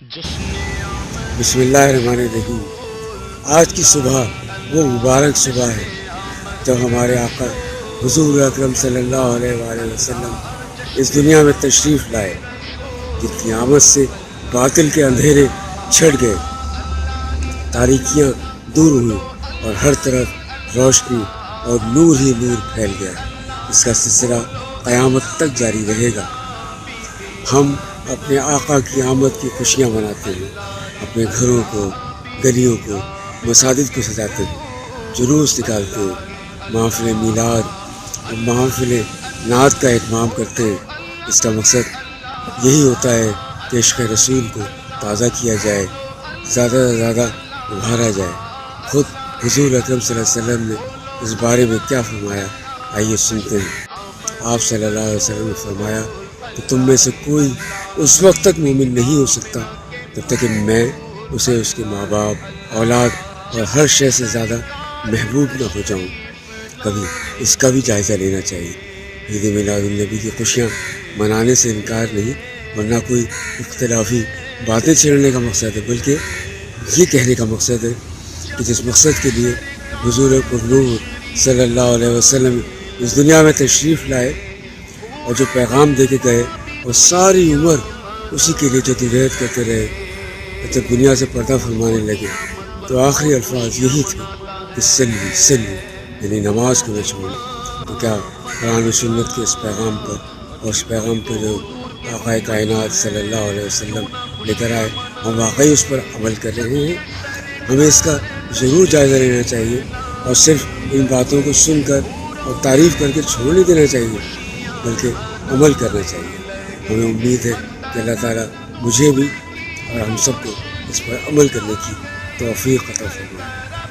بسم اللہ الرحمن الرحیم۔ آج کی صبح وہ مبارک صبح ہے جب ہمارے آقا حضور اکرم صلی اللہ علیہ وآلہ وسلم اس دنیا میں تشریف لائے، جن کی آمد سے باطل کے اندھیرے چھٹ گئے، تاریکیاں دور ہوئیں اور ہر طرف روشنی اور نور ہی نور پھیل گیا۔ اس کا سلسلہ قیامت تک جاری رہے گا۔ ہم اپنے آقا کی آمد کی خوشیاں مناتے ہیں، اپنے گھروں کو، گلیوں کو، مساجد کو سجاتے ہیں، جلوس نکالتے ہیں، محافل میلاد اور محافل نعت کا اہتمام کرتے ہیں۔ اس کا مقصد یہی ہوتا ہے کہ عشق رسول کو تازہ کیا جائے، زیادہ سے زیادہ ابھارا جائے۔ خود حضور اکرم صلی اللہ علیہ وسلم نے اس بارے میں کیا فرمایا، آئیے سنتے ہیں۔ آپ صلی اللہ علیہ وسلم نے فرمایا کہ تم میں سے کوئی اس وقت تک مومن نہیں ہو سکتا جب تک کہ میں اسے اس کے ماں باپ، اولاد اور ہر شے سے زیادہ محبوب نہ ہو جاؤں۔ کبھی اس کا بھی جائزہ لینا چاہیے۔ عید میلاد النبی کی خوشیاں منانے سے انکار نہیں، ورنہ کوئی اختلافی باتیں چھیڑنے کا مقصد ہے، بلکہ یہ کہنے کا مقصد ہے کہ جس مقصد کے لیے حضور پرنور صلی اللہ علیہ وسلم اس دنیا میں تشریف لائے اور جو پیغام دے کے گئے، اور ساری عمر اسی کے لیے جدوجہد کرتے رہے، جب دنیا سے پردہ فرمانے لگے تو آخری الفاظ یہی تھے کہ سلی یعنی نماز کو نہ چھوڑیں۔ تو کیا قرآن و سنت کے اس پیغام پر اور اس پیغام پر جو آقا کائنات صلی اللہ علیہ وسلم لے کر آئے، ہم واقعی اس پر عمل کر رہے ہیں؟ ہمیں اس کا ضرور جائزہ لینا چاہیے، اور صرف ان باتوں کو سن کر اور تعریف کر کے چھوڑ نہیں دینا چاہیے، بلکہ عمل کرنا چاہیے۔ ہمیں امید ہے کہ اللہ تعالیٰ مجھے بھی اور ہم سب کو اس پر عمل کرنے کی توفیق عطا فرمائے۔